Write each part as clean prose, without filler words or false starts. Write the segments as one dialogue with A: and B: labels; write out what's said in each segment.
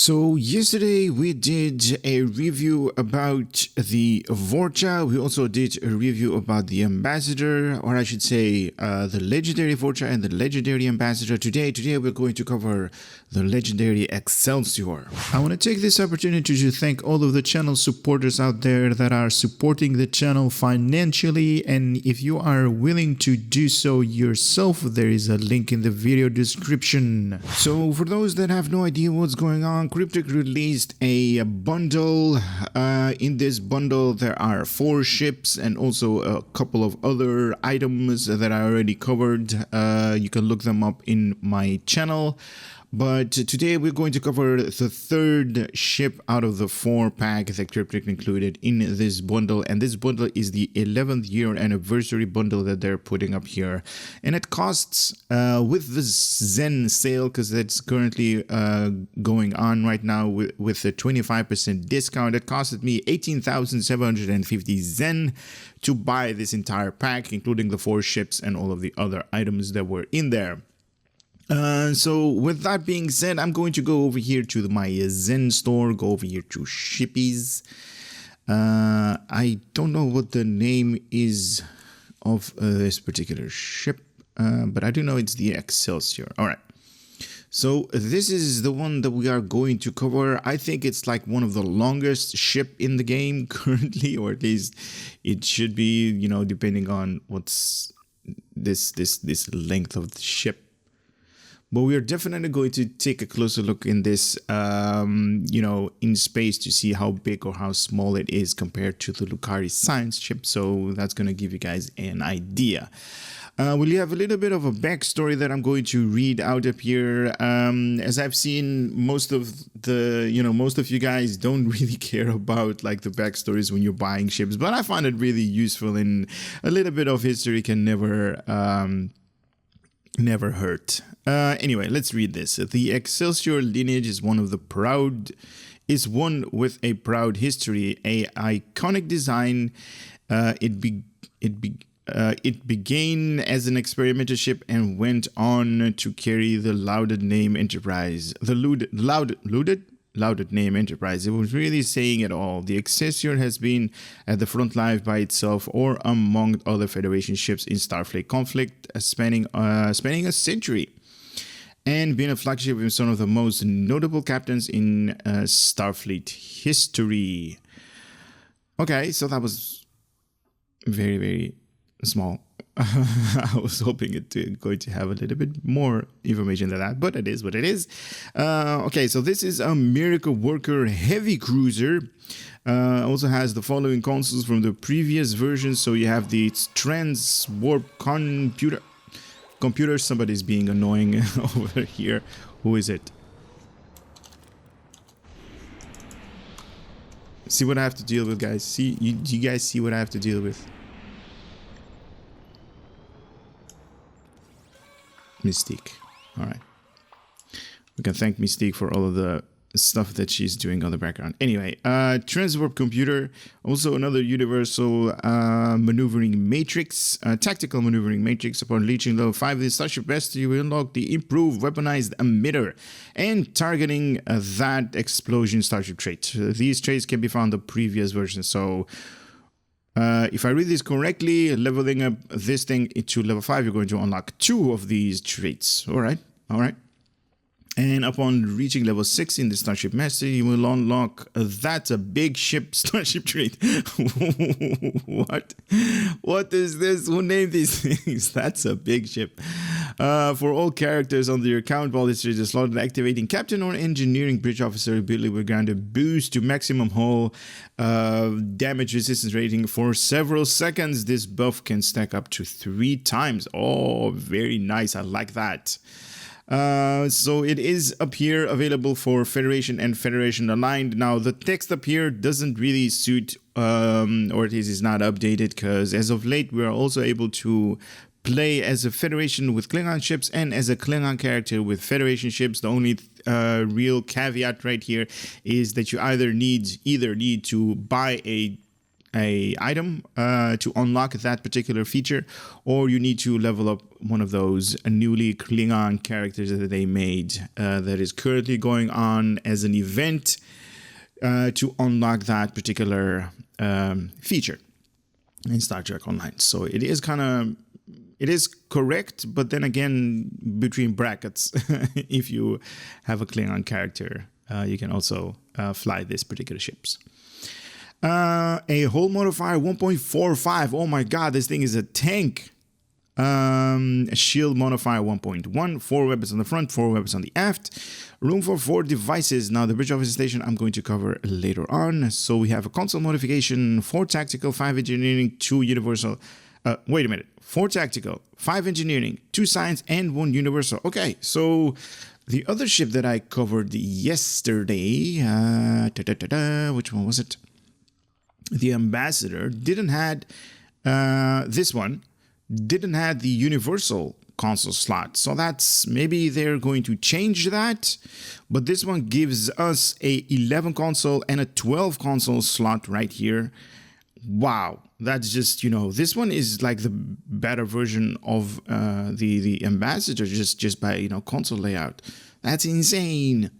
A: So yesterday we did a review about the Vorcha. We also did a review about the Ambassador, or I should say the Legendary Vorcha and the Legendary Ambassador. Today we're going to cover the Legendary Excelsior. I want to take this opportunity to thank all of the channel supporters out there that are supporting the channel financially, and if you are willing to do so yourself, there is a link in the video description. So for those that have no idea what's going on, Cryptic released a bundle. In this bundle there are 4 ships and also a couple of other items that I already covered. You can look them up in my channel. But today we're going to cover the 3rd ship out of the 4 pack that Cryptic included in this bundle, and this bundle is the 11th year anniversary bundle that they're putting up here, and it costs with the Zen sale, because that's currently going on right now with a 25% discount. It costed me 18,750 Zen to buy this entire pack, including the 4 ships and all of the other items that were in there. So with that being said, I'm going to go over here to my Zen store, go over here to Shippies. I don't know what the name is of this particular ship, but I do know it's the Excelsior. All right. So this is the one that we are going to cover. I think it's like one of the longest ship in the game currently, or at least it should be, you know, depending on what's this length of the ship. But we are definitely going to take a closer look in this, in space to see how big or how small it is compared to the Lucari science ship. So that's going to give you guys an idea. We'll have a little bit of a backstory that I'm going to read out up here. As I've seen, most of you guys don't really care about like the backstories when you're buying ships, but I find it really useful, and a little bit of history can never hurt. Anyway, let's read this. The Excelsior lineage is one with a proud history, a iconic design. It began as an experimental ship and went on to carry the lauded name Enterprise. Lauded name Enterprise. It was really saying it all. The Excelsior has been at the front line by itself or among other Federation ships in Starfleet conflict, spanning a century, and been a flagship with some of the most notable captains in Starfleet history. Okay, so that was very, very small. I was hoping it going to have a little bit more information than that, but it is what it is. Okay, so this is a Miracle Worker heavy cruiser. Also has the following consoles from the previous version. So you have the Transwarp computer. Somebody's being annoying over here. Who is it? See what I have to deal with, guys. See, you guys see what I have to deal with. Mystique. All right. We can thank Mystique for all of the stuff that she's doing on the background. Anyway, Transwarp computer, also another universal maneuvering matrix, tactical maneuvering matrix. Upon reaching level 5 of the Starship Best, you will unlock the improved weaponized emitter and targeting that explosion starship trait. These traits can be found in the previous version. So if I read this correctly, leveling up this thing to level 5, you're going to unlock 2 of these traits. All right. And upon reaching level 6 in the Starship Master, you will unlock that's a big ship starship trait. What is this? Who named these things? That's a big ship. For all characters under your account, while this is slotted, activating Captain or Engineering Bridge Officer ability will grant a boost to maximum hull damage resistance rating for several seconds. This buff can stack up to 3 times. Oh, very nice. I like that. So it is up here available for Federation and Federation aligned. Now the text up here doesn't really suit, or it is not updated, because as of late we are also able to play as a Federation with Klingon ships and as a Klingon character with Federation ships. The only real caveat right here is that you either need to buy a a item to unlock that particular feature, or you need to level up one of those newly Klingon characters that they made that is currently going on as an event to unlock that particular feature in Star Trek Online. So it is correct, but then again, between brackets, if you have a Klingon character, you can also fly these particular ships. A hull modifier 1.45. Oh my god, this thing is a tank. A shield modifier 1.1. 4 weapons on the front, 4 weapons on the aft. Room for 4 devices. Now the bridge officer station I'm going to cover later on. So we have a console modification, 4 tactical, 5 engineering, 2 universal. Wait a minute. 4 tactical, 5 engineering, 2 science, and 1 universal. Okay, so the other ship that I covered yesterday, which one was it? The Ambassador didn't had this one didn't have the universal console slot, so that's maybe they're going to change that. But this one gives us a 11 console and a 12 console slot right here. Wow, that's just, you know, this one is like the better version of the Ambassador just by, you know, console layout. That's insane.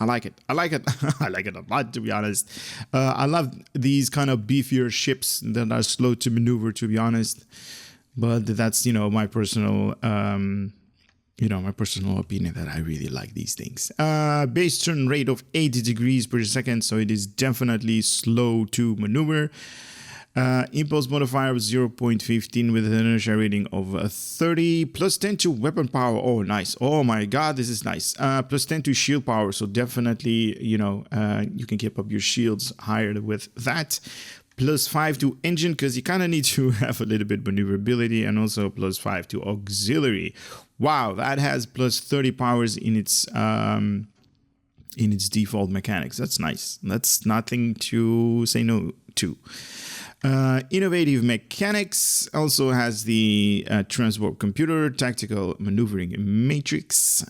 A: I like it. I like it. I like it a lot, to be honest. I love these kind of beefier ships that are slow to maneuver, to be honest. But that's, you know, my personal, opinion that I really like these things. Base turn rate of 80 degrees per second, so it is definitely slow to maneuver. Impulse modifier of 0.15 with an inertia rating of 30, plus 10 to weapon power. Oh, nice. Oh my god, this is nice. Plus 10 to shield power, so definitely, you know, you can keep up your shields higher with that. Plus 5 to engine, because you kind of need to have a little bit maneuverability, and also plus 5 to auxiliary. Wow, that has plus 30 powers in its default mechanics. That's nice. That's nothing to say no to. Innovative mechanics also has the transport computer, tactical maneuvering matrix,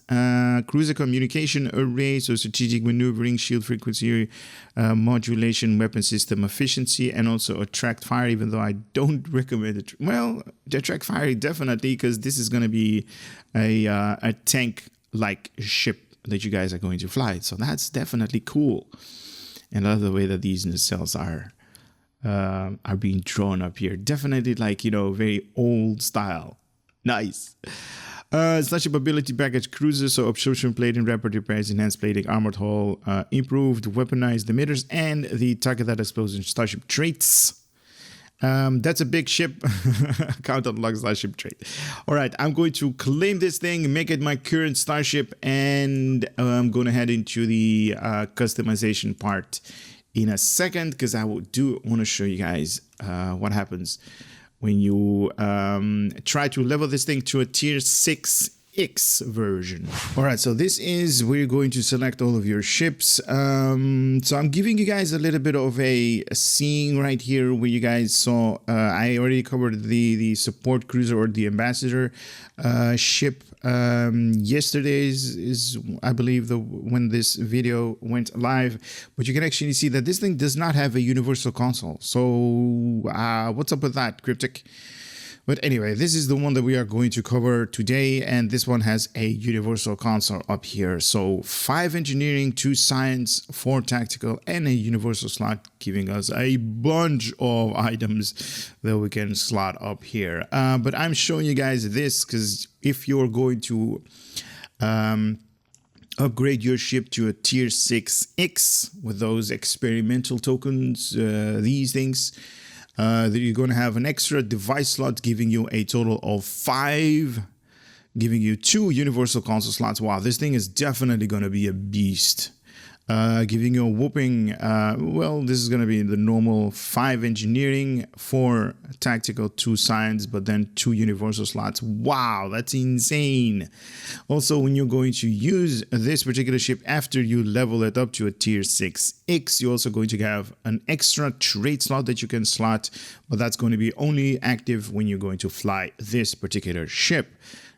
A: cruiser communication array, so strategic maneuvering, shield frequency modulation, weapon system efficiency, and also attract fire, even though I don't recommend it. Well, attract fire definitely, because this is going to be a tank-like ship that you guys are going to fly. So that's definitely cool. And I love the way that these nacelles are being drawn up here. Definitely, like, you know, very old style. Nice. Starship ability package cruiser, so absorption plating, rapid repairs, enhanced plating, armored hull, improved weaponized emitters, and the target that explosion starship traits. That's a big ship. Count unlock starship trait. All right, I'm going to claim this thing, make it my current starship, and I'm going to head into the customization part in a second, because I want to show you guys what happens when you try to level this thing to a tier 6X version. All right, so this is where you're going to select all of your ships. So I'm giving you guys a little bit of a scene right here where you guys saw, I already covered the support cruiser or the ambassador ship. Yesterday is I believe when this video went live, but you can actually see that this thing does not have a universal console. So what's up with that, Cryptic? But anyway, this is the one that we are going to cover today, and this one has a universal console up here. So 5 engineering, 2 science, 4 tactical, and a universal slot, giving us a bunch of items that we can slot up here. But I'm showing you guys this because if you're going to upgrade your ship to a tier 6X with those experimental tokens, these things, you're going to have an extra device slot, giving you a total of 5, giving you 2 universal console slots. Wow, this thing is definitely going to be a beast. Giving you a whooping, well, this is going to be the normal 5 engineering, 4 tactical, 2 science, but then 2 universal slots. Wow, that's insane. Also, when you're going to use this particular ship after you level it up to a tier 6X, you're also going to have an extra trait slot that you can slot, but that's going to be only active when you're going to fly this particular ship.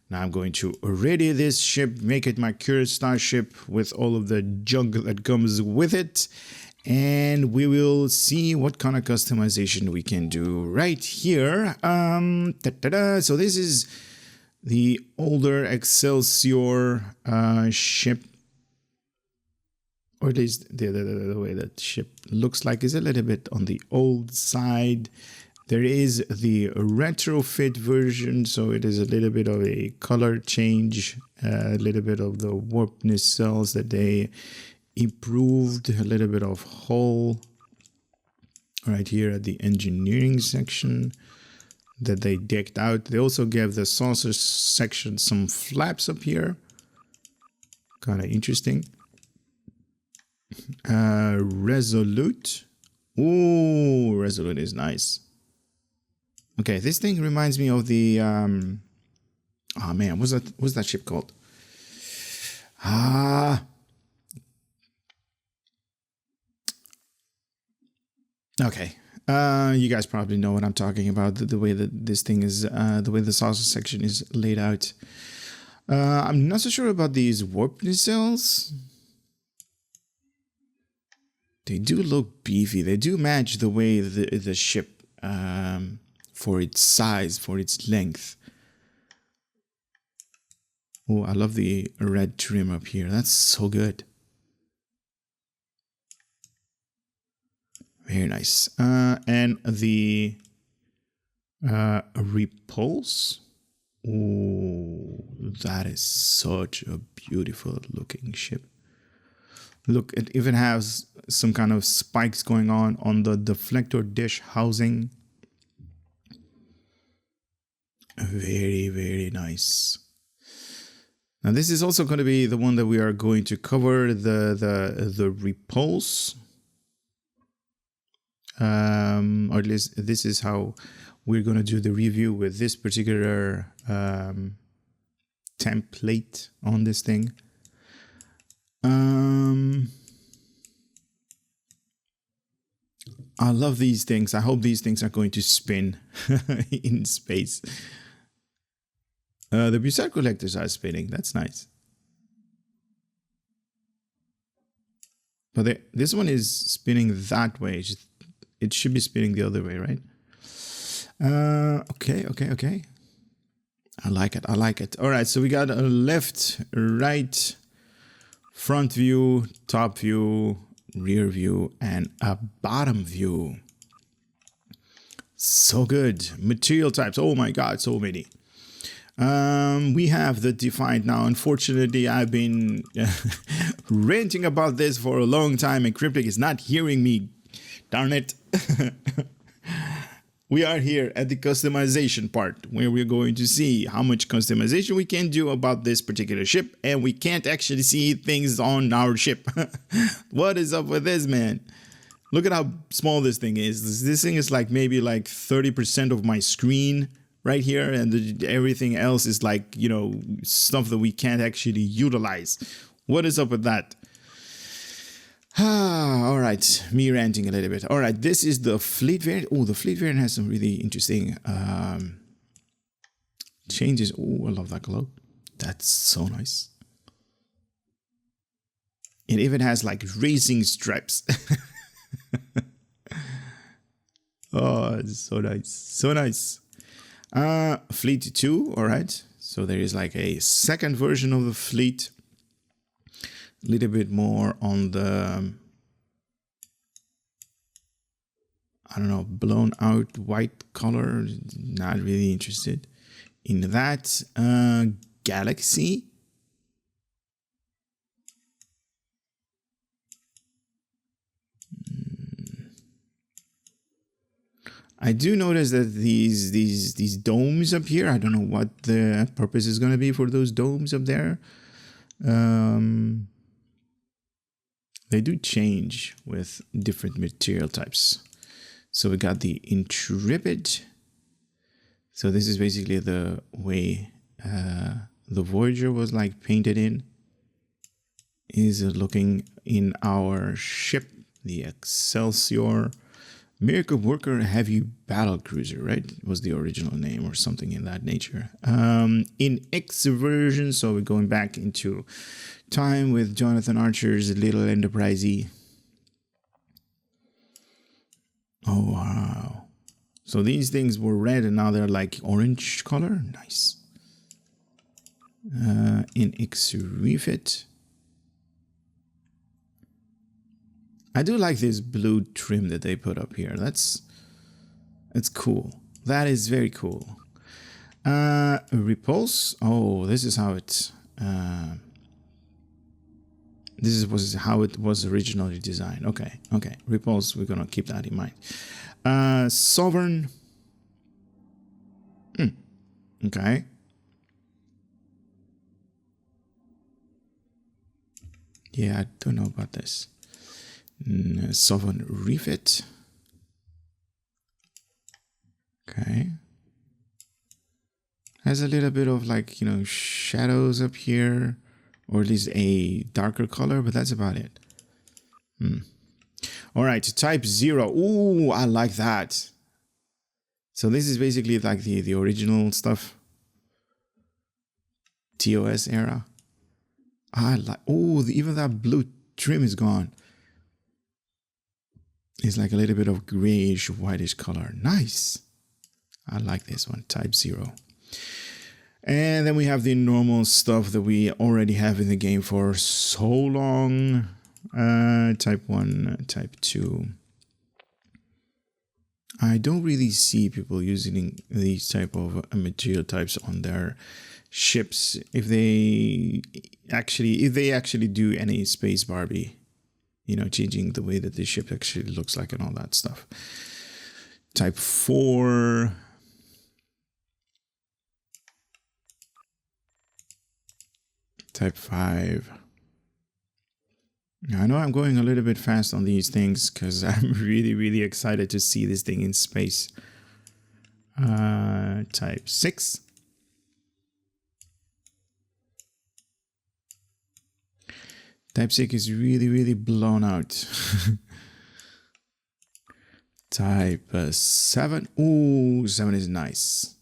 A: Now I'm going to ready this ship, make it my current starship with all of the junk that comes with it. And we will see what kind of customization we can do right here. So this is the older Excelsior ship, or at least the way that ship looks like is a little bit on the old side. There is the retrofit version, so it is a little bit of a color change, a little bit of the warp nacelles that they improved, a little bit of hull right here at the engineering section that they decked out. They also gave the saucer section some flaps up here, kind of interesting. Resolute. Ooh, Resolute is nice. Okay, this thing reminds me of the oh man, what's that ship called? Okay. You guys probably know what I'm talking about, the way that this thing is, the way the saucer section is laid out. I'm not so sure about these warp nacelles. They do look beefy. They do match the way the ship, for its size, for its length. Oh, I love the red trim up here. That's so good. Very nice. And the repulse. Oh, that is such a beautiful looking ship. Look, it even has some kind of spikes going on the deflector dish housing. Very, very nice. Now this is also going to be the one that we are going to cover, the repulse. Or at least this is how we're going to do the review with this particular template on this thing. I love these things. I hope these things are going to spin in space. The Borg collectors are spinning. That's nice. But this one is spinning that way. It should be spinning the other way, right? Okay. I like it. All right, so we got a left, right, front view, top view, rear view, and a bottom view. So good. Material types. Oh my God, so many. We have the defined now. Unfortunately, I've been ranting about this for a long time, and Cryptic is not hearing me. Darn it. We are here at the customization part, where we're going to see how much customization we can do about this particular ship, and we can't actually see things on our ship. What is up with this, man? Look at how small this thing is. This thing is like maybe like 30% of my screen right here, and everything else is like, you know, stuff that we can't actually utilize. What is up with that? All right, me ranting a little bit. All right, this is the fleet variant. Oh, the fleet variant has some really interesting changes. Oh, I love that glow. That's so nice. It even has like racing stripes. Oh, it's so nice. So nice. Fleet 2, all right. So there is like a second version of the fleet. A little bit more on the, I don't know, blown out white color. Not really interested in that. Galaxy. I do notice that these domes up here, I don't know what the purpose is going to be for those domes up there. They do change with different material types. So we got the Intrepid. So this is basically the way the Voyager was like painted in. Is looking in our ship, the Excelsior. Miracle Worker Heavy Battle Cruiser, right? Was the original name or something in that nature. In X version, so we're going back into time with Jonathan Archer's Little Enterprisey. Oh, wow. So these things were red and now they're like orange color. Nice. In X refit. I do like this blue trim that they put up here. That's cool. That is very cool. Repulse. Oh, this is how it was how it was originally designed. Okay. Repulse, we're gonna keep that in mind. Sovereign. Okay. Yeah, I don't know about this. Sovereign refit. Okay. Has a little bit of like, you know, shadows up here, or at least a darker color, but that's about it. All right, type 0. Ooh, I like that. So this is basically like the original stuff. TOS era. I like, oh, even that blue trim is gone. It's like a little bit of grayish, whitish color. Nice. I like this one, type 0. And then we have the normal stuff that we already have in the game for so long. Type 1, type 2. I don't really see people using these type of material types on their ships if they actually do any space Barbie, you know, changing the way that the ship actually looks like and all that stuff. Type 4. Type 5. I know I'm going a little bit fast on these things because I'm really excited to see this thing in space. Type 6. Type 6 is really blown out. Type 7. Ooh, 7 is nice.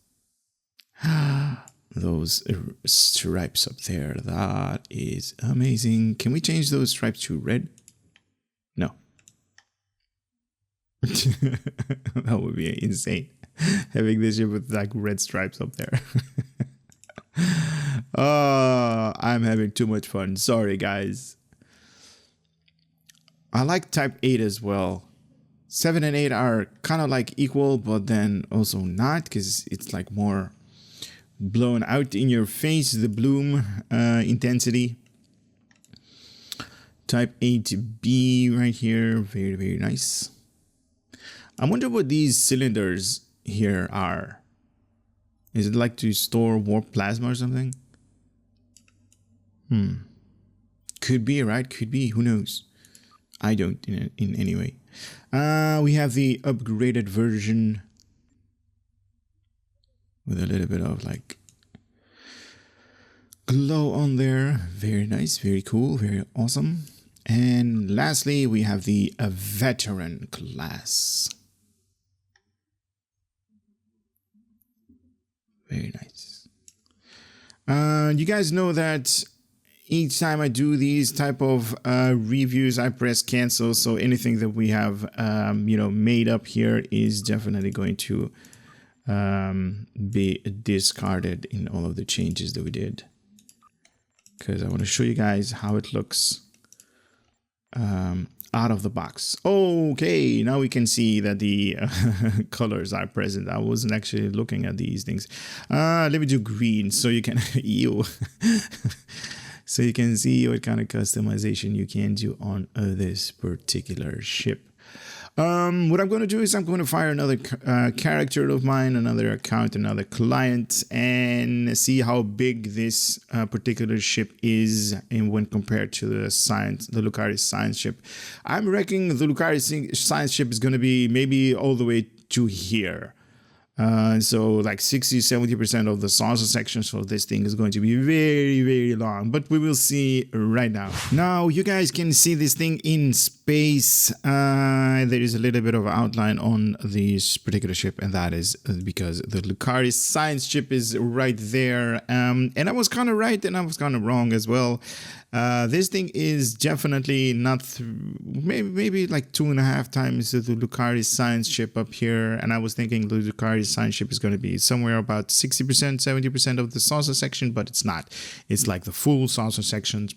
A: Those stripes up there, that is amazing. Can we change those stripes to red? No. That would be insane. Having this ship with like red stripes up there. Oh, I'm having too much fun. Sorry, guys. I like type 8 as well. 7 and 8 are kind of like equal, but then also not, because it's like more blown out in your face, the bloom intensity. Type 8B right here, very nice. I wonder what these cylinders here are. Is it like to store warp plasma or something? Could be, right? Could be, who knows? I don't in any way. We have the upgraded version with a little bit of like glow on there. Very nice, very cool, very awesome. And lastly, we have the veteran class. Very nice. You guys know that each time I do these type of reviews, I press cancel. So anything that we have, made up here is definitely going to be discarded in all of the changes that we did. Because I want to show you guys how it looks out of the box. Okay, now we can see that the colors are present. I wasn't actually looking at these things. Let me do green so you can ew. So you can see what kind of customization you can do on this particular ship. What I'm going to do is I'm going to fire another character of mine, another account, another client, and see how big this particular ship is and when compared to the Lucaris science ship. I'm reckoning the Lucaris science ship is going to be maybe all the way to here. So like 60-70% of the saucer sections for this thing is going to be very long, but we will see right now. Now you guys can see this thing in space. There is a little bit of outline on this particular ship, and that is because the Lucaris science ship is right there. And I was kind of right and I was kind of wrong as well. This thing is definitely not, maybe like 2.5 times the Lucari science ship up here. And I was thinking the Lucari science ship is going to be somewhere about 60%, 70% of the saucer section, but it's not. It's like the full saucer section.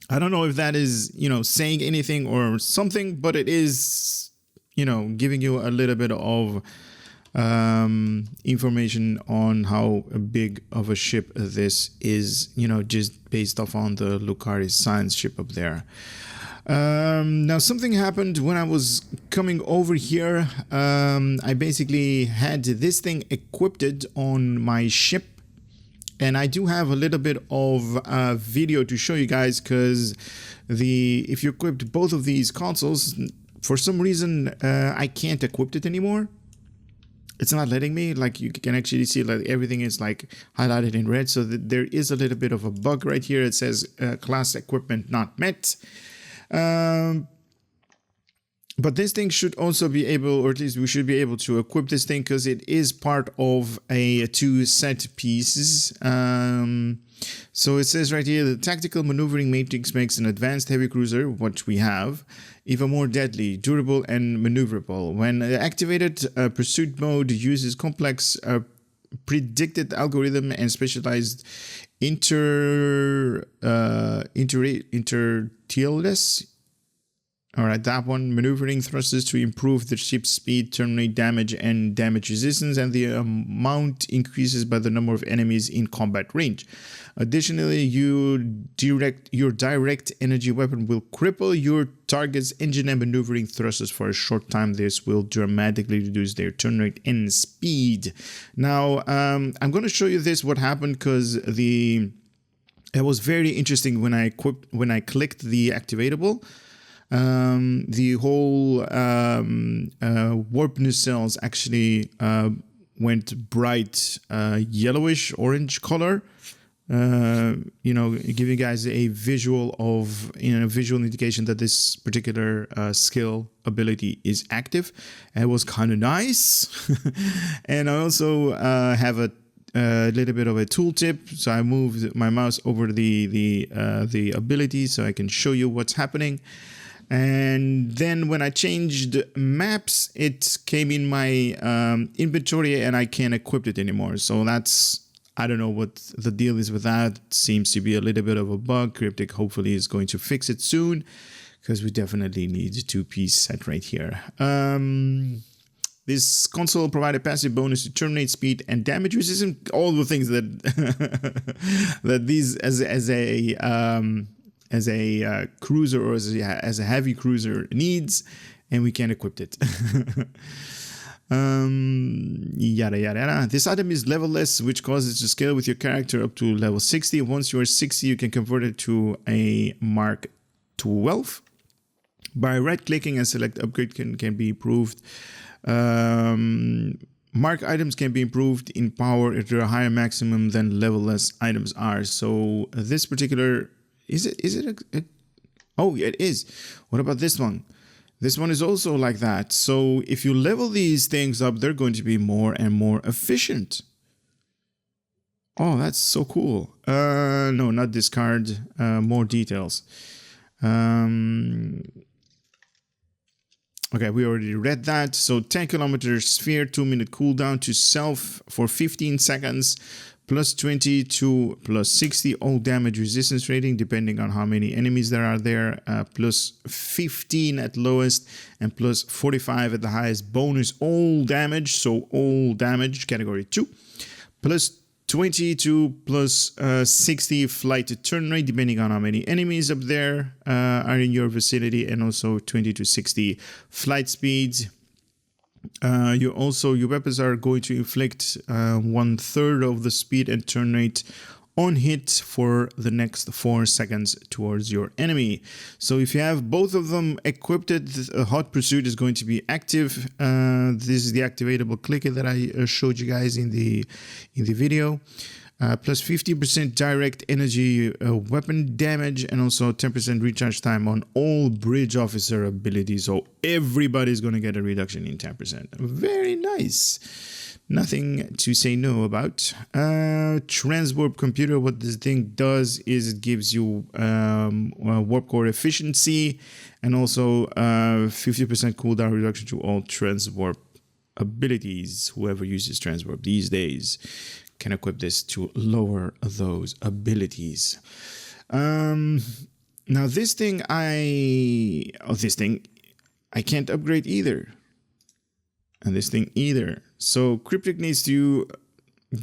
A: I don't know if that is, saying anything or something, but it is, giving you a little bit of information on how big of a ship this is, just based off on the Lucari science ship up there. Now something happened when I was coming over here. I basically had this thing equipped on my ship, and I do have a little bit of video to show you guys, because if you equipped both of these consoles, for some reason I can't equip it anymore. It's not letting me. Like, you can actually see like everything is like highlighted in red, so that there is a little bit of a bug right here. It says class equipment not met. But this thing should also be able, or at least we should be able to equip this thing, because it is part of a 2 set pieces. So it says right here, the tactical maneuvering matrix makes an advanced heavy cruiser, what we have, even more deadly, durable, and maneuverable. When activated, pursuit mode uses complex predicted algorithm and specialized intertieldness. All right, that one. Maneuvering thrusters to improve the ship's speed, turn rate, damage, and damage resistance, and the amount increases by the number of enemies in combat range. Additionally, your direct energy weapon will cripple your target's engine and maneuvering thrusters for a short time. This will dramatically reduce their turn rate and speed. Now, I'm going to show you what happened, because it was very interesting when I clicked the activatable. The whole warp nacelles actually went bright yellowish orange color, give you guys a visual of, visual indication that this particular skill ability is active. And it was kind of nice. And I also have a little bit of a tooltip, so I moved my mouse over the ability so I can show you what's happening. And then when I changed maps, it came in my inventory and I can't equip it anymore. So I don't know what the deal is with that. It seems to be a little bit of a bug. Cryptic hopefully is going to fix it soon, because we definitely need a 2-piece set right here. This console provided passive bonus to turn rate, speed, and damage resistance. All the things that that these as a cruiser or as a heavy cruiser needs, and we can equip it. Yada yada yada. This item is levelless, which causes to scale with your character up to level 60. Once you are 60, you can convert it to a Mark 12. By right-clicking and select upgrade can be improved. Mark items can be improved in power at a higher maximum than levelless items are. So this particular... Is it oh, it is. What about this one? This one is also like that. So if you level these things up, they're going to be more and more efficient. Oh, that's so cool. No, not discard. More details. Okay, we already read that. So 10 kilometer sphere, 2-minute cooldown to self for 15 seconds. Plus 20 to plus 60 all damage resistance rating, depending on how many enemies there are there. Plus 15 at lowest and plus 45 at the highest. Bonus all damage, so all damage category 2. Plus 20 to plus 60 flight to turn rate, depending on how many enemies up there are in your vicinity, and also 20 to 60 flight speeds. Your weapons are going to inflict 1/3 of the speed and turn rate on hit for the next 4 seconds towards your enemy. So if you have both of them equipped, Hot Pursuit is going to be active. This is the activatable clicker that I showed you guys in the video. Plus 50% direct energy weapon damage, and also 10% recharge time on all bridge officer abilities. So everybody's going to get a reduction in 10%. Very nice. Nothing to say no about. Transwarp computer, what this thing does is it gives you warp core efficiency and also 50% cooldown reduction to all transwarp abilities. Whoever uses transwarp these days can equip this to lower those abilities. Now this thing I can't upgrade either. And this thing either. So Cryptic needs to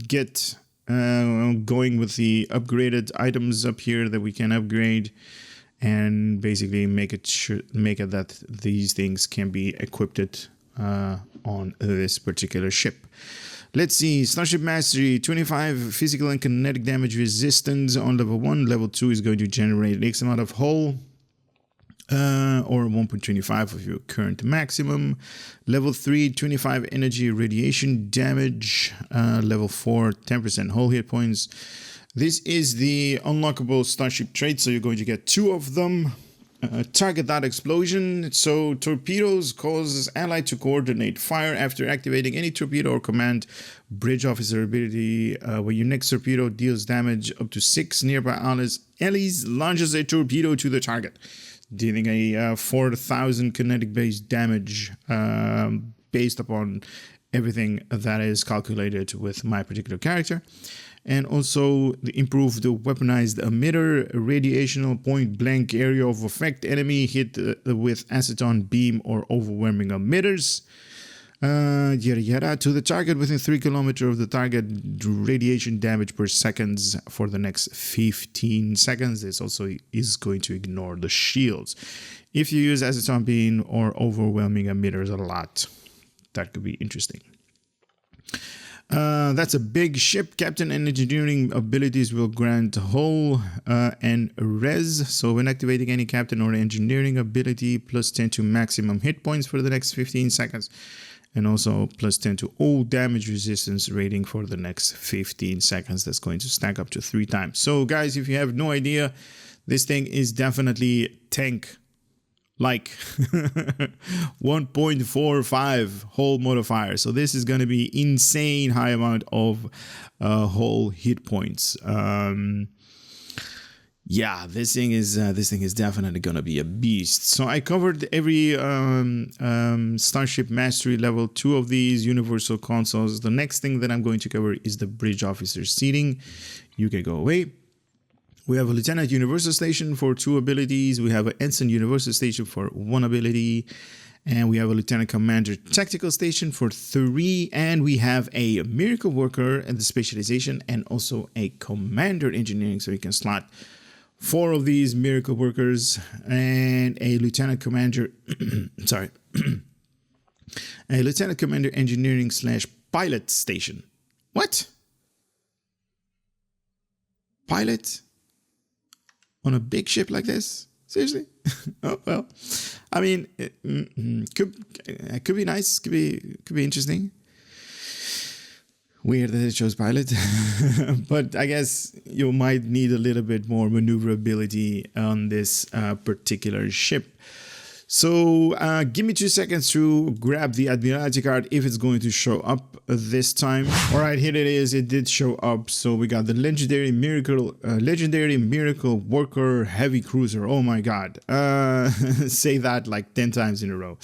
A: get going with the upgraded items up here that we can upgrade, and basically make it that these things can be equipped on this particular ship. Let's see, Starship Mastery, 25 physical and kinetic damage resistance on level 1. Level 2 is going to generate X amount of hull. Or 1.25 of your current maximum. Level 3, 25 energy radiation damage. Level 4, 10% hull hit points. This is the unlockable starship trait, so you're going to get 2 of them. Target that explosion. So torpedoes causes ally to coordinate fire after activating any torpedo or command bridge officer ability. When your next torpedo deals damage up to 6 nearby allies, launches a torpedo to the target, dealing a 4,000 kinetic base damage based upon everything that is calculated with my particular character. And also improve the weaponized emitter, radiational point blank area of effect enemy hit with aceton beam or overwhelming emitters. Yada yada to the target within 3 kilometers of the target, radiation damage per seconds for the next 15 seconds. This also is going to ignore the shields. If you use aceton beam or overwhelming emitters a lot, that could be interesting. That's a big ship. Captain and engineering abilities will grant hull and res. So when activating any captain or engineering ability, plus 10 to maximum hit points for the next 15 seconds. And also plus 10 to all damage resistance rating for the next 15 seconds. That's going to stack up to 3 times. So guys, if you have no idea, this thing is definitely tank like 1.45 hull modifier. So this is going to be insane high amount of hull hit points. Yeah, this thing is definitely gonna be a beast. So I covered every Starship Mastery level 2 of these universal consoles. The next thing that I'm going to cover is the bridge officer seating. You can go away. We have a Lieutenant Universal Station for 2 abilities. We have an Ensign Universal Station for 1 ability. And we have a Lieutenant Commander Tactical Station for 3. And we have a Miracle Worker and the specialization, and also a Commander Engineering, so you can slot 4 of these Miracle Workers and a Lieutenant Commander, sorry, a Lieutenant Commander Engineering / Pilot Station. What? Pilot? On a big ship like this? Seriously? Oh, well, I mean, it could be nice, could be interesting. Weird that it shows pilot, but I guess you might need a little bit more maneuverability on this particular ship. So give me 2 seconds to grab the Admiralty card if it's going to show up this time. All right, here it is. It did show up. So we got the Legendary Miracle Worker Heavy Cruiser. Oh my God. Say that like 10 times in a row.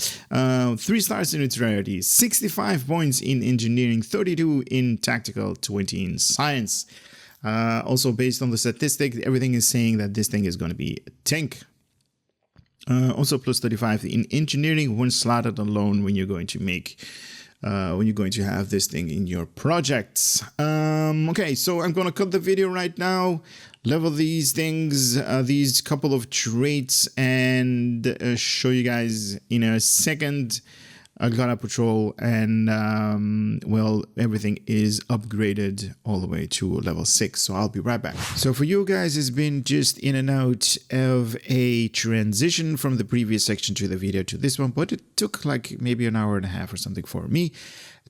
A: 3 stars in its rarity, 65 points in engineering, 32 in tactical, 20 in science. Also based on the statistic, everything is saying that this thing is going to be a tank. Also plus 35 in engineering, 1 slotted alone when you're going to make when you're going to have this thing in your projects. Okay, so I'm gonna cut the video right now, level these things, these couple of traits, and show you guys in a second. I got a patrol, and well, everything is upgraded all the way to level 6, so I'll be right back. So for you guys, it's been just in and out of a transition from the previous section to the video to this one, but it took like maybe an hour and a half or something for me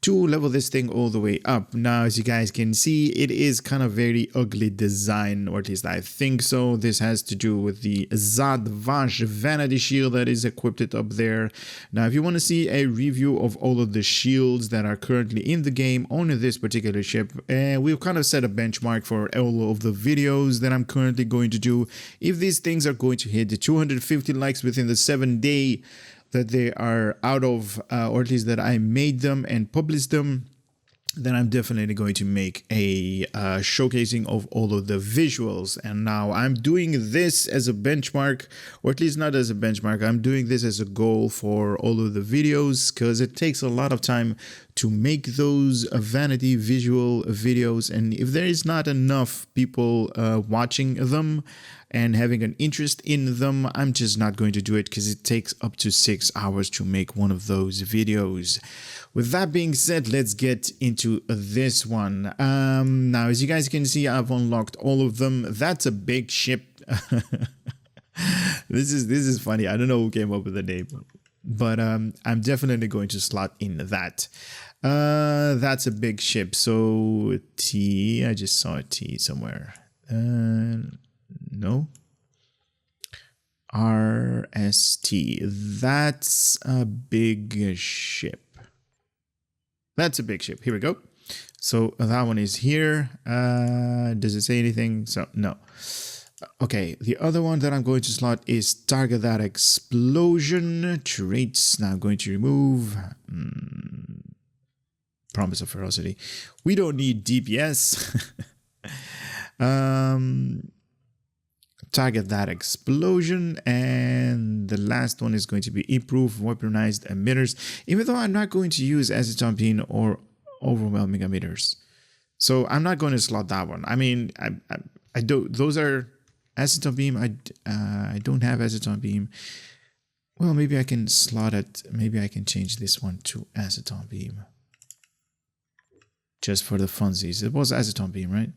A: to level this thing all the way up. Now, as you guys can see, it is kind of very ugly design, or at least I think so. This has to do with the Zad Vash vanity shield that is equipped up there. Now, if you want to see a review of all of the shields that are currently in the game on this particular ship, we've kind of set a benchmark for all of the videos that I'm currently going to do. If these things are going to hit the 250 likes within the 7-day that they are out of, or at least that I made them and published them, then I'm definitely going to make a showcasing of all of the visuals. And now I'm doing this as a benchmark, or at least not as a benchmark. I'm doing this as a goal for all of the videos, because it takes a lot of time to make those vanity visual videos. And if there is not enough people watching them and having an interest in them, I'm just not going to do it, because it takes up to 6 hours to make one of those videos. With that being said, let's get into this one. Now, as you guys can see, I've unlocked all of them. That's a big ship. This is funny. I don't know who came up with the name, but I'm definitely going to slot in that. That's a big ship. So T, I just saw a T somewhere. No. RST. That's a big ship. That's a big ship. Here we go. So that one is here. Does it say anything? So no. Okay, the other one that I'm going to slot is target that explosion. Traits. Now I'm going to remove promise of ferocity. We don't need DPS. Target that explosion, and the last one is going to be improved weaponized emitters, even though I'm not going to use acetone beam or overwhelming emitters, so I'm not going to slot that one. I mean, I do, those are acetone beam. I don't have acetone beam. Well, maybe I can slot it. Maybe I can change this one to acetone beam just for the funsies. It was acetone beam, right?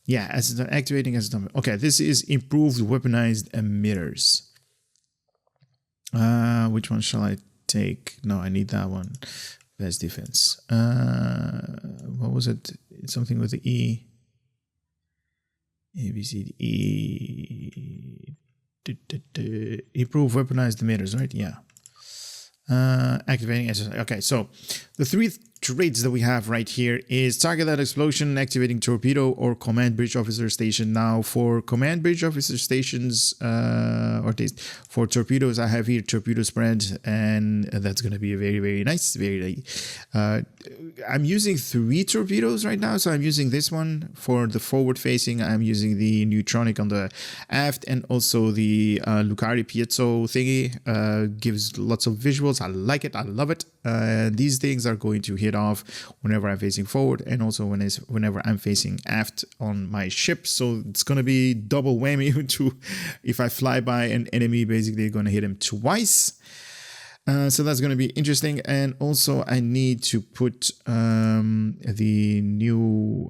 A: Yeah, activating acetone. Okay, this is improved weaponized emitters. Which one shall I take? No, I need that one. Best defense. What was it? Something with the E. A, B, C, D, E. Improve weaponized emitters, right? Yeah. Activating. Okay, so the three traits that we have right here is target that explosion, activating torpedo, or command bridge officer station. Now for command bridge officer stations, or at least for torpedoes, I have here torpedo spread, and that's going to be a very nice. I'm using 3 torpedoes right now, so I'm using this one for the forward facing. I'm using the neutronic on the aft, and also the Lucari Piezo thingy. Gives lots of visuals. I like it. I love it. These things are going to hit off whenever I'm facing forward, and also whenever I'm facing aft on my ship. So it's going to be double whammy to if I fly by an enemy, basically going to hit him twice. So that's going to be interesting. And also I need to put the new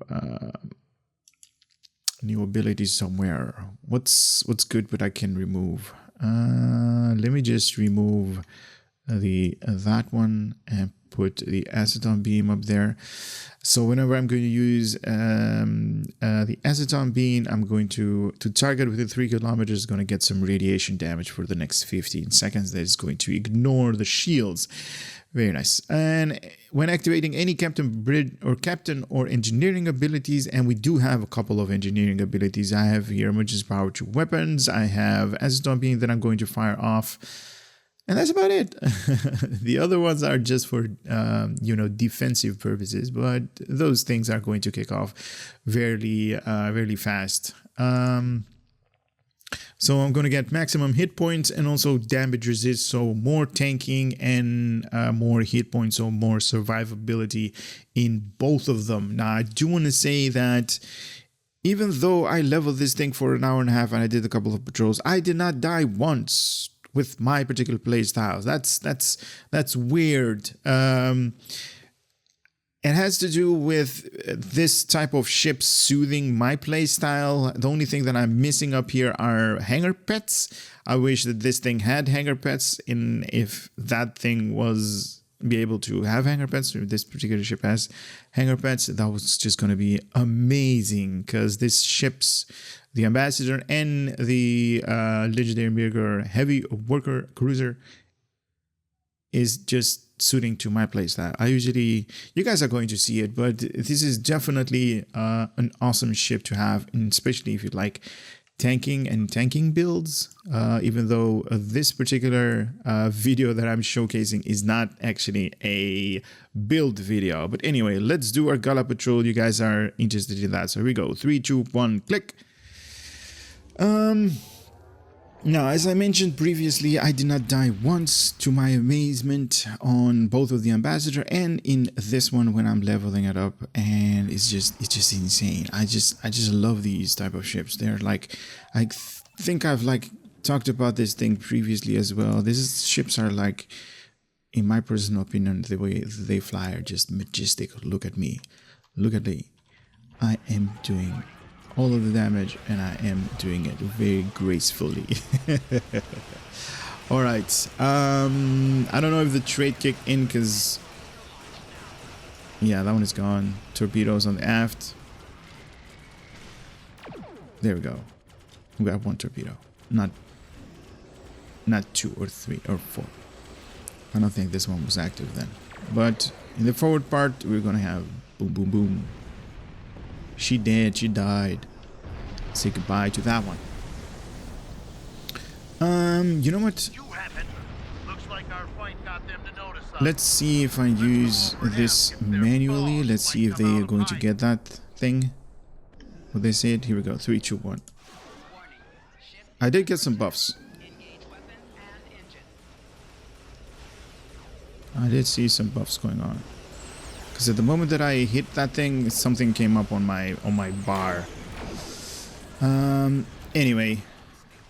A: abilities somewhere. What's good, but I can remove. Let me just remove that one and put the acetone beam up there. So whenever I'm going to use the acetone beam, I'm going to target within 3 kilometers, going to get some radiation damage for the next 15 seconds. That is going to ignore the shields. Very nice. And when activating any captain or engineering abilities, and we do have a couple of engineering abilities. I have here emergency power to weapons. I have acetone beam that I'm going to fire off. And that's about it. The other ones are just for, defensive purposes, but those things are going to kick off very fast. So I'm going to get maximum hit points and also damage resist, so more tanking and more hit points, so more survivability in both of them. Now, I do want to say that even though I leveled this thing for an hour and a half and I did a couple of patrols, I did not die once with my particular play styles. That's weird. It has to do with this type of ship soothing my play style. The only thing that I'm missing up here are hangar pets. I wish that this thing had hangar pets, and if that thing was be able to have hangar pets, or this particular ship has hangar pets, that was just going to be amazing, because this ship's, the Ambassador and the Legendary Mirror Heavy Worker Cruiser, is just suiting to my playstyle. I usually, you guys are going to see it, but this is definitely an awesome ship to have, and especially if you like tanking builds, even though this particular video that I'm showcasing is not actually a build video. But anyway, let's do our Gala Patrol. You guys are interested in that, so here we go. 3, 2, 1, click. Now, as I mentioned previously, I did not die once, to my amazement, on both of the Ambassador and in this one when I'm leveling it up, and it's just insane. I just love these type of ships. They're like, I think I've like talked about this thing previously as well. These ships are like, in my personal opinion, the way they fly are just majestic. Look at me. Look at me. I am doing all of the damage, and I am doing it very gracefully. All right. I don't know if the trade kicked in, because yeah, that one is gone. Torpedoes on the aft. There we go. We got 1 torpedo, not 2 or 3 or 4. I don't think this one was active then. But in the forward part, we're gonna have boom, boom, boom. She dead. She died. Say goodbye to that one. You know what?
B: Looks like our fight got them to notice us.
A: Let's see if I use this manually. Let's see if they are going to get that thing. What they said. Here we go. 3, 2, 1. I did get some buffs. I did see some buffs going on. Because at the moment that I hit that thing, something came up on my bar. Anyway,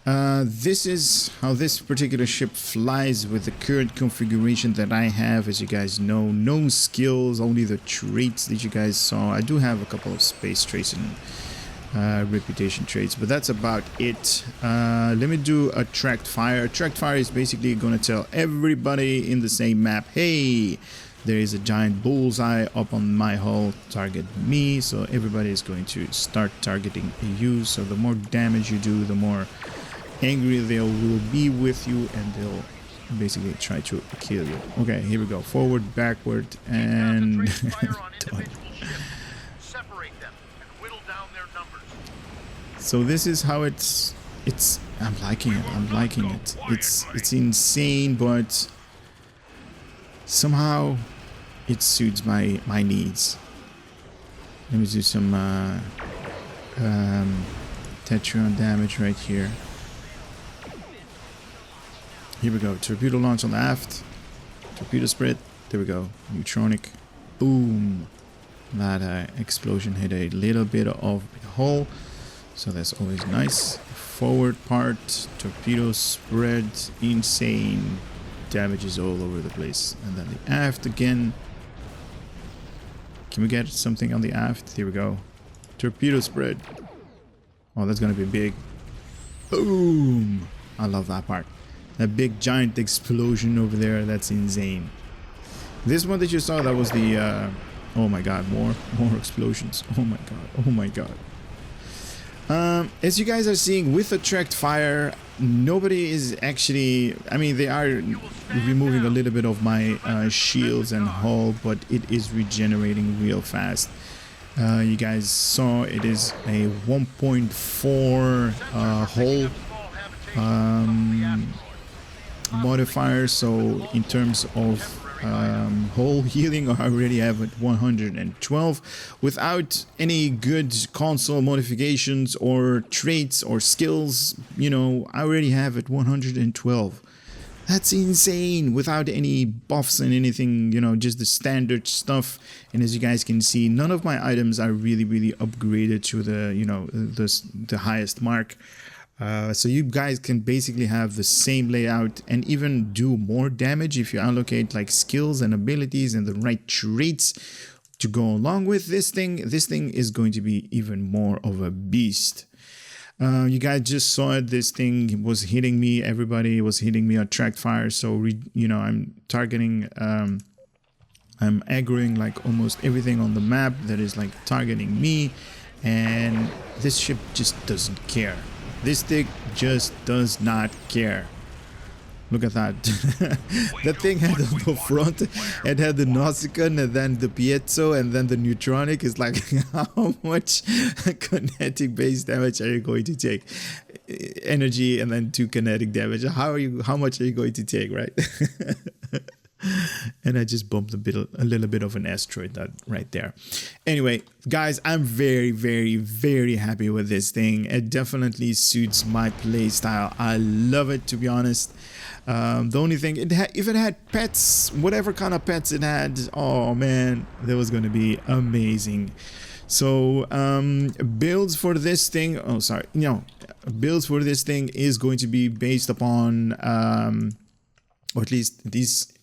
A: this is how this particular ship flies with the current configuration that I have. As you guys know, no skills, only the traits that you guys saw. I do have a couple of space traits and reputation traits, but that's about it. Let me do attract fire. Attract fire is basically going to tell everybody in the same map, hey, there is a giant bullseye up on my hull, target me. So everybody is going to start targeting you. So the more damage you do, the more angry they will be with you, and they'll basically try to kill you. Okay, here we go. Forward, backward, and done. So this is how it's I'm liking it. I'm liking it. It's insane, but somehow it suits my needs. Let me do some Tetron damage right here. Here we go. Torpedo launch on the aft. Torpedo spread. There we go. Neutronic. Boom. That explosion hit a little bit of the hull, so that's always nice. Forward part. Torpedo spread. Insane. Damages all over the place. And then the aft again. Can we get something on the aft? Here we go. Torpedo spread. Oh, that's gonna be big. Boom! I love that part. That big giant explosion over there. That's insane. This one that you saw, that was the oh my god, more explosions. Oh my god. Oh my god. As you guys are seeing, with attract fire, nobody is actually, I mean, they are removing a little bit of my shields and hull, but it is regenerating real fast. You guys saw it is a 1.4 hull modifier, so in terms of hull healing, I already have at 112 without any good console modifications or traits or skills. You know, I already have at 112. That's insane, without any buffs and anything, you know, just the standard stuff. And as you guys can see, none of my items are really upgraded to the, you know, the highest mark. So you guys can basically have the same layout and even do more damage if you allocate like skills and abilities and the right traits to go along with this thing. This thing is going to be even more of a beast. You guys just saw it. This thing was hitting me. Everybody was hitting me on track fire. So, you know, I'm targeting I'm aggroing like almost everything on the map that is like targeting me, and this ship just doesn't care. This thing just does not care. Look at that. That thing had on the front, it had the Nausicaan and then the Piezo and then the Neutronic. Is like, how much kinetic base damage are you going to take? Energy and then 2 kinetic damage. How much are you going to take, right? And I just bumped a little bit of an asteroid that right there. Anyway, guys, I'm very, very, very happy with this thing. It definitely suits my play style. I love it, to be honest. The only thing, if it had pets, whatever kind of pets it had, oh man, that was going to be amazing. So builds for this thing, builds for this thing is going to be based upon, or at least these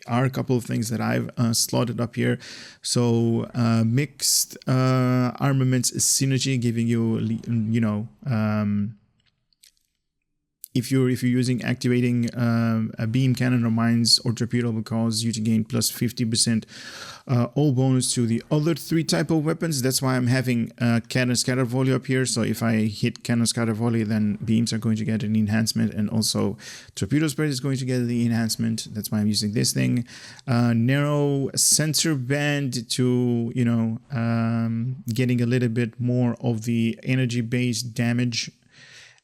A: are a couple of things that I've slotted up here. So mixed armaments synergy, giving you, if you're using activating a beam cannon or mines or torpedo, will cause you to gain plus 50% all bonus to the other 3 type of weapons. That's why I'm having cannon scatter volley up here. So if I hit cannon scatter volley, then beams are going to get an enhancement, and also torpedo spread is going to get the enhancement. That's why I'm using this thing. Narrow sensor band to getting a little bit more of the energy based damage.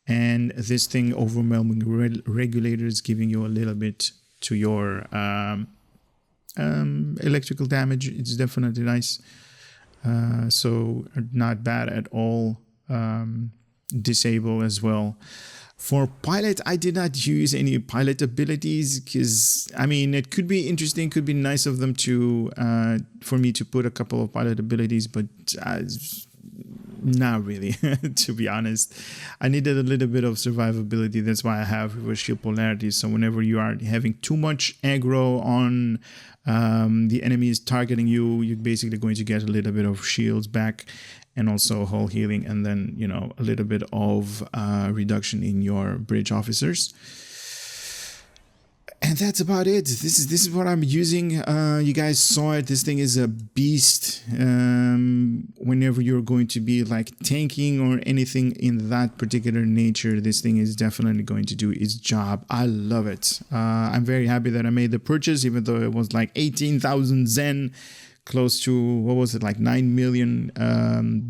A: And this thing, overwhelming regulators, giving you a little bit to your electrical damage. It's definitely nice. So not bad at all. Disable as well. For pilot, I did not use any pilot abilities because, I mean, it could be interesting, could be nice of them to, for me to put a couple of pilot abilities, but not really, to be honest. I needed a little bit of survivability. That's why I have reverse shield polarity. So whenever you are having too much aggro on the enemy is targeting you, you're basically going to get a little bit of shields back, and also hull healing, and then a little bit of reduction in your bridge officers. And that's about it. This is what I'm using. You guys saw it. This thing is a beast. Whenever you're going to be like tanking or anything in that particular nature, this thing is definitely going to do its job. I love it. I'm very happy that I made the purchase, even though it was like 18,000 Zen, close to, what was it, like 9 million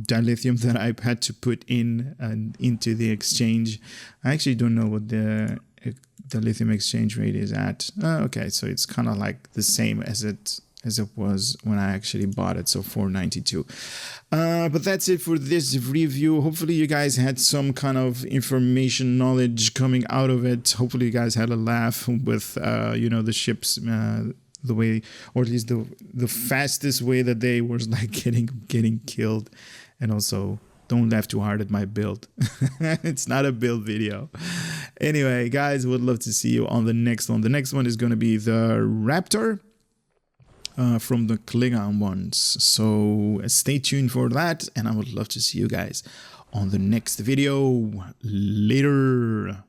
A: dilithium that I had to put into the exchange. I actually don't know what the lithium exchange rate is at. Okay, so it's kind of like the same as it was when I actually bought it, so 492. But that's it for this review. Hopefully you guys had some kind of information, knowledge coming out of it. Hopefully you guys had a laugh with the ships, the way, or at least the fastest way that they were like getting killed. And also, don't laugh too hard at my build. It's not a build video. Anyway, guys, would love to see you on the next one. The next one is going to be the Raptor from the Klingon ones. So stay tuned for that, and I would love to see you guys on the next video. Later.